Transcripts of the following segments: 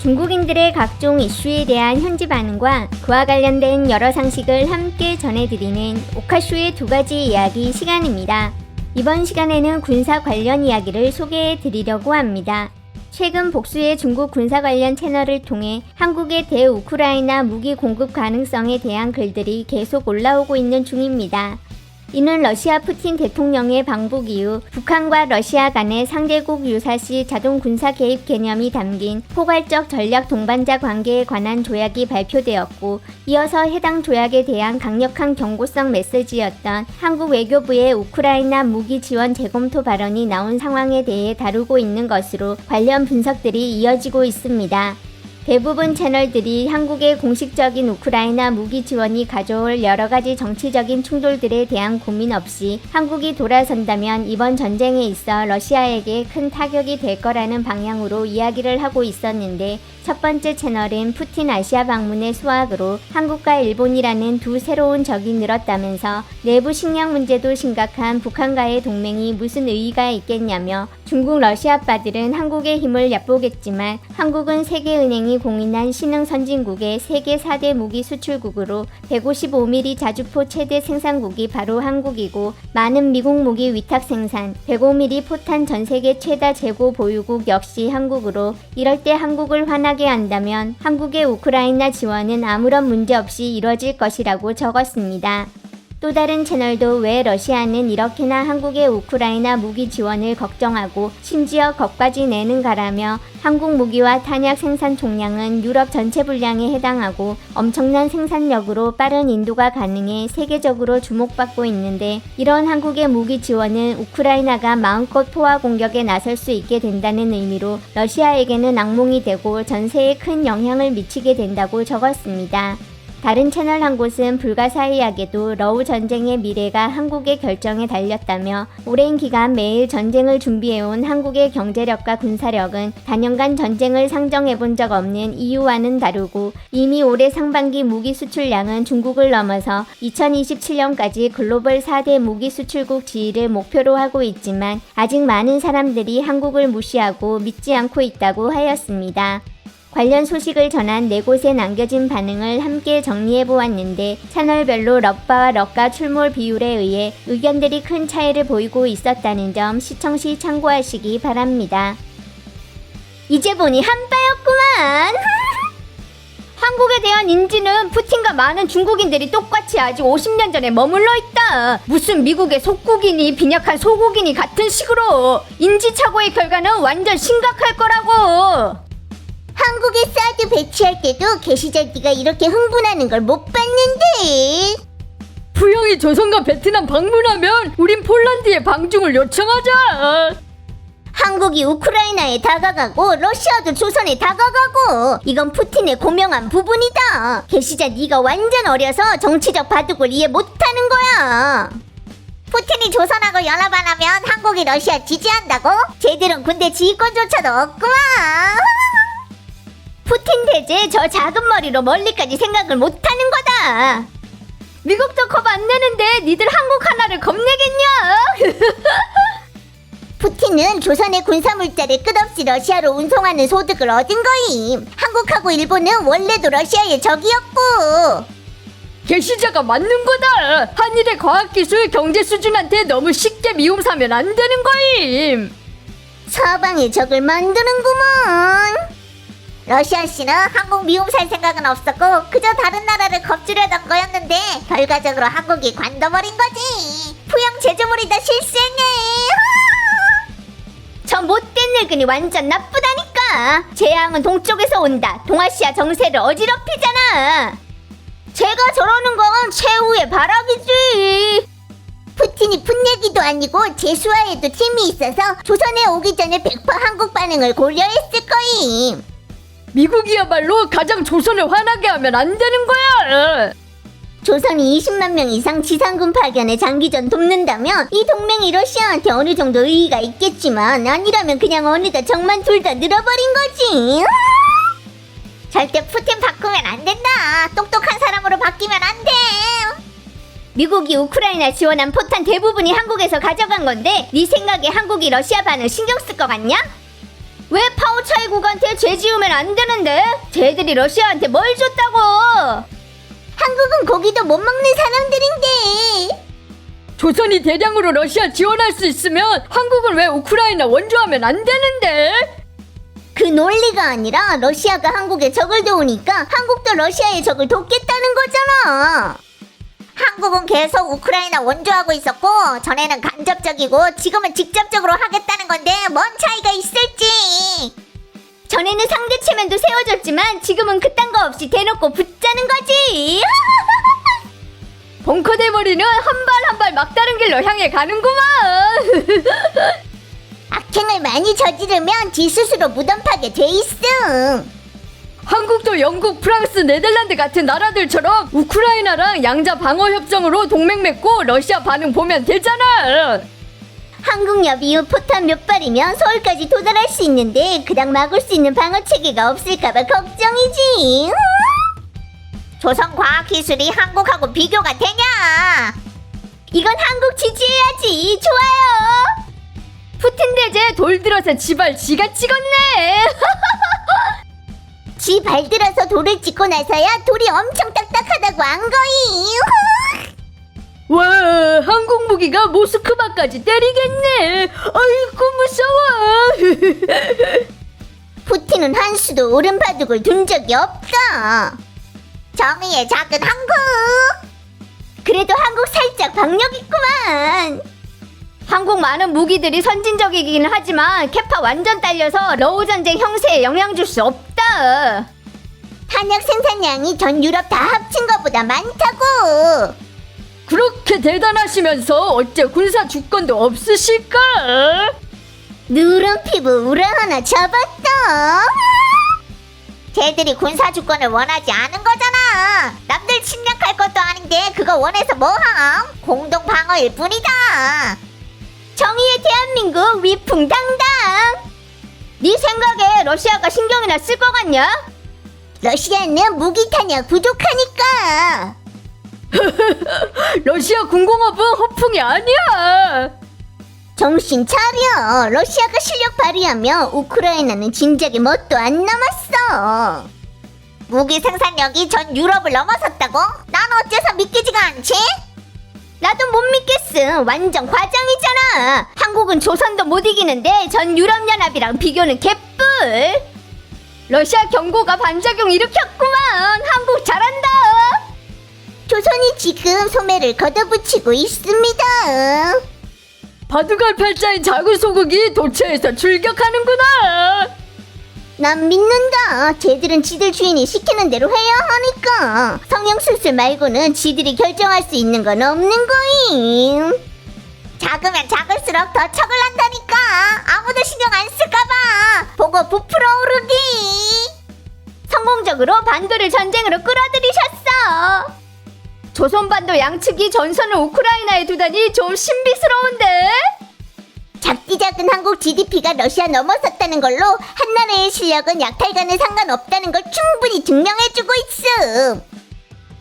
중국인들의 각종 이슈에 대한 현지 반응과 그와 관련된 여러 상식을 함께 전해드리는 오카쇼의 두 가지 이야기 시간입니다. 이번 시간에는 군사 관련 이야기를 소개해드리려고 합니다. 최근 복수의 중국 군사 관련 채널을 통해 한국의 대우크라이나 무기 공급 가능성에 대한 글들이 계속 올라오고 있는 중입니다. 이는 러시아 푸틴 대통령의 방북 이후 북한과 러시아 간의 상대국 유사시 자동 군사 개입 개념이 담긴 포괄적 전략 동반자 관계에 관한 조약이 발표되었고, 이어서 해당 조약에 대한 강력한 경고성 메시지였던 한국 외교부의 우크라이나 무기 지원 재검토 발언이 나온 상황에 대해 다루고 있는 것으로 관련 분석들이 이어지고 있습니다. 대부분 채널들이 한국의 공식적인 우크라이나 무기 지원이 가져올 여러가지 정치적인 충돌들에 대한 고민 없이 한국이 돌아선다면 이번 전쟁에 있어 러시아에게 큰 타격이 될 거라는 방향으로 이야기를 하고 있었는데, 첫 번째 채널은 푸틴 아시아 방문의 수확으로 한국과 일본이라는 두 새로운 적이 늘었다면서 내부 식량 문제도 심각한 북한과의 동맹이 무슨 의의가 있겠냐며, 중국 러시아파들은 한국의 힘을 얕보겠지만 한국은 세계은행이 공인한 신흥 선진국의 세계 4대 무기 수출국으로 155mm 자주포 최대 생산국이 바로 한국이고, 많은 미국 무기 위탁 생산, 105mm 포탄 전세계 최다 재고 보유국 역시 한국으로, 이럴 때 한국을 화나게 한다면 한국의 우크라이나 지원은 아무런 문제 없이 이뤄질 것이라고 적었습니다. 또 다른 채널도 왜 러시아는 이렇게나 한국의 우크라이나 무기 지원을 걱정하고 심지어 겁까지 내는가라며, 한국 무기와 탄약 생산 총량은 유럽 전체 분량에 해당하고 엄청난 생산력으로 빠른 인도가 가능해 세계적으로 주목받고 있는데, 이런 한국의 무기 지원은 우크라이나가 마음껏 포화 공격에 나설 수 있게 된다는 의미로 러시아에게는 악몽이 되고 전세에 큰 영향을 미치게 된다고 적었습니다. 다른 채널 한 곳은 불가사의하게도 러우 전쟁의 미래가 한국의 결정에 달렸다며, 오랜 기간 매일 전쟁을 준비해온 한국의 경제력과 군사력은 단연간 전쟁을 상정해본 적 없는 EU와는 다르고, 이미 올해 상반기 무기 수출량은 중국을 넘어서 2027년까지 글로벌 4대 무기 수출국 지위를 목표로 하고 있지만 아직 많은 사람들이 한국을 무시하고 믿지 않고 있다고 하였습니다. 관련 소식을 전한 4곳에 남겨진 반응을 함께 정리해보았는데, 채널별로 럭바와 럭가 출몰 비율에 의해 의견들이 큰 차이를 보이고 있었다는 점 시청 시 참고하시기 바랍니다. 이제 보니 한바였구만. 한국에 대한 인지는 푸틴과 많은 중국인들이 똑같이 아직 50년 전에 머물러 있다. 무슨 미국의 속국이니 빈약한 소국이니 같은 식으로 인지착오의 결과는 완전 심각할 거라고. 한국에 사드 배치할 때도 개시절 네가 이렇게 흥분하는 걸 못 봤는데. 부영이 조선과 베트남 방문하면 우린 폴란드에 방중을 요청하자. 한국이 우크라이나에 다가가고 러시아도 조선에 다가가고, 이건 푸틴의 고명한 부분이다. 개시절 네가 완전 어려서 정치적 바둑을 이해 못하는 거야. 푸틴이 조선하고 연합 안 하면 한국이 러시아 지지한다고? 쟤들은 군대 지휘권조차도 없구만. 푸틴 대제 저 작은 머리로 멀리까지 생각을 못하는 거다. 미국도 겁 안 내는데 니들 한국 하나를 겁내겠냐? 푸틴은 조선의 군사물자를 끝없이 러시아로 운송하는 소득을 얻은 거임. 한국하고 일본은 원래도 러시아의 적이었고. 개시자가 맞는 거다. 한일의 과학기술 경제 수준한테 너무 쉽게 미움 사면 안 되는 거임. 서방의 적을 만드는구먼. 러시아 씨는 한국 미움 살 생각은 없었고 그저 다른 나라를 겁주려던 거였는데, 결과적으로 한국이 관둬버린 거지. 부영 제조물이다 실수했네. 저 못된 늙은이 완전 나쁘다니까. 재앙은 동쪽에서 온다. 동아시아 정세를 어지럽히잖아. 제가 저러는 건 최후의 발악이지. 푸틴이 풋내기도 아니고 제수화에도 팀이 있어서 조선에 오기 전에 100% 한국 반응을 고려했을 거임. 미국이야말로 가장 조선을 화나게 하면 안 되는 거야. 조선이 20만 명 이상 지상군 파견에 장기전 돕는다면 이 동맹이 러시아한테 어느 정도 의의가 있겠지만, 아니라면 그냥 어느덧 적만 둘 다 늘어버린 거지. 절대 푸틴 바꾸면 안 된다. 똑똑한 사람으로 바뀌면 안 돼. 미국이 우크라이나 지원한 포탄 대부분이 한국에서 가져간 건데 네 생각에 한국이 러시아 반을 신경 쓸 것 같냐? 왜 파우차이국한테 죄 지으면 안 되는데? 쟤들이 러시아한테 뭘 줬다고? 한국은 고기도 못 먹는 사람들인데. 조선이 대량으로 러시아 지원할 수 있으면 한국은 왜 우크라이나 원조하면 안 되는데? 그 논리가 아니라 러시아가 한국에 적을 도우니까 한국도 러시아의 적을 돕겠다는 거잖아. 한국은 계속 우크라이나 원조하고 있었고 전에는 간접적이고 지금은 직접적으로 하겠다는 건데 뭔 차이가 있을지. 전에는 상대 체면도 세워줬지만 지금은 그딴 거 없이 대놓고 붙자는 거지. 벙커 대머리는 한 발 한 발 막다른 길로 향해 가는구만. 악행을 많이 저지르면 지 스스로 무덤 파게 돼 있음. 한국도 영국, 프랑스, 네덜란드 같은 나라들처럼 우크라이나랑 양자 방어 협정으로 동맹 맺고 러시아 반응 보면 되잖아. 한국협 이후 포탄 몇 발이면 서울까지 도달할 수 있는데 그닥 막을 수 있는 방어 체계가 없을까봐 걱정이지. 조선과학기술이 한국하고 비교가 되냐? 이건 한국 지지해야지. 좋아요. 푸틴 대제 돌 들어서 지발 지가 찍었네. 지 발 들어서 돌을 찍고 나서야 돌이 엄청 딱딱하다고 안 거임. 와, 한국 무기가 모스크바까지 때리겠네. 아이고 무서워. 푸틴은 한 수도 오른 바둑을 둔 적이 없다. 정의의 작은 한국. 그래도 한국 살짝 박력 있구만. 한국 많은 무기들이 선진적이긴 하지만 캐파 완전 딸려서 러우 전쟁 형세에 영향 줄 수 없다. 한약 생산량이 전 유럽 다 합친 것보다 많다고. 그렇게 대단하시면서 어째 군사 주권도 없으실까? 누런 피부 우라 하나 잡았다. 쟤들이 군사 주권을 원하지 않은 거잖아. 남들 침략할 것도 아닌데 그거 원해서 뭐함? 공동 방어일 뿐이다. 정의의 대한민국 위풍당당. 네 생각에 러시아가 신경이나 쓸 것 같냐? 러시아는 무기 탄약 부족하니까. 러시아 군공업은 허풍이 아니야. 정신 차려. 러시아가 실력 발휘하면 우크라이나는 진작에 뭣도 안 남았어. 무기 생산력이 전 유럽을 넘어섰다고? 난 어째서 믿기지가 않지? 나도 못 믿겠음. 완전 과장이잖아. 한국은 조선도 못 이기는데 전 유럽연합이랑 비교는 개뿔. 러시아 경고가 반작용 일으켰구만. 한국 잘한다. 조선이 지금 소매를 걷어붙이고 있습니다. 바둑알 팔자인 작은 소국이 도처에서 출격하는구나. 난 믿는다. 쟤들은 지들 주인이 시키는 대로 해야 하니까. 성형술술 말고는 지들이 결정할 수 있는 건 없는 거임. 작으면 작을수록 더 척을 한다니까. 아무도 신경 안 쓸까봐 보고 부풀어 오르기. 성공적으로 반도를 전쟁으로 끌어들이셨어. 조선반도 양측이 전선을 우크라이나에 두다니 좀 신비스러운데? 작디 작은 한국 GDP가 러시아 넘어섰다는 걸로 한나라의 실력은 약탈과는 상관없다는 걸 충분히 증명해주고 있음.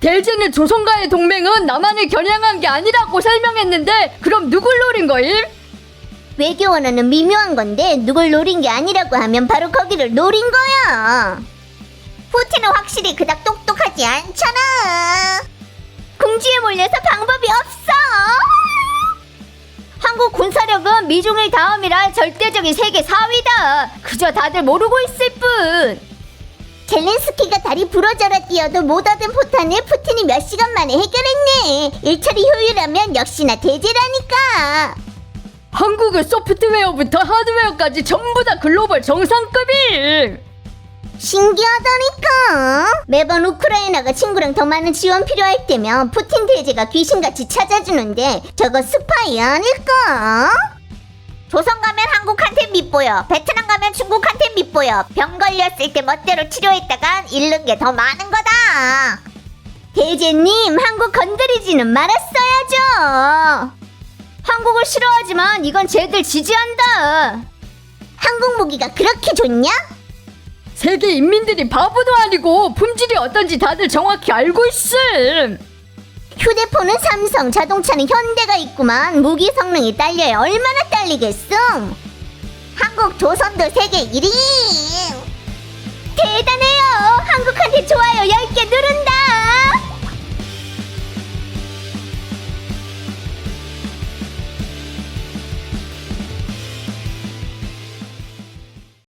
대제는 조선과의 동맹은 남한을 겨냥한 게 아니라고 설명했는데 그럼 누굴 노린 거임? 외교 원어는 미묘한 건데 누굴 노린 게 아니라고 하면 바로 거기를 노린 거야. 푸틴은 확실히 그닥 똑똑하지 않잖아. 궁지에 몰려서 방법이 없어. 한국 군사력은 미중일 다음이라 절대적인 세계 4위다. 그저 다들 모르고 있을 뿐. 젤렌스키가 다리 부러져라 뛰어도 못 얻은 포탄을 푸틴이 몇 시간 만에 해결했네. 일처리 효율하면 역시나 대제라니까. 한국은 소프트웨어부터 하드웨어까지 전부 다 글로벌 정상급임. 신기하다니까. 매번 우크라이나가 친구랑 더 많은 지원 필요할 때면 푸틴 대제가 귀신같이 찾아주는데 저거 스파이 아닐까? 조선 가면 한국한테 밉보여. 베트남 가면 중국한테 밉보여. 병 걸렸을 때 멋대로 치료했다간 잃는 게 더 많은 거다. 대제님, 한국 건드리지는 말았어야죠. 한국을 싫어하지만 이건 쟤들 지지한다. 한국 무기가 그렇게 좋냐? 세계 인민들이 바보도 아니고 품질이 어떤지 다들 정확히 알고 있음. 휴대폰은 삼성, 자동차는 현대가 있구만. 무기 성능이 딸려야 얼마나 딸리겠음. 한국 결국 조선도 세계 1위. 대단해.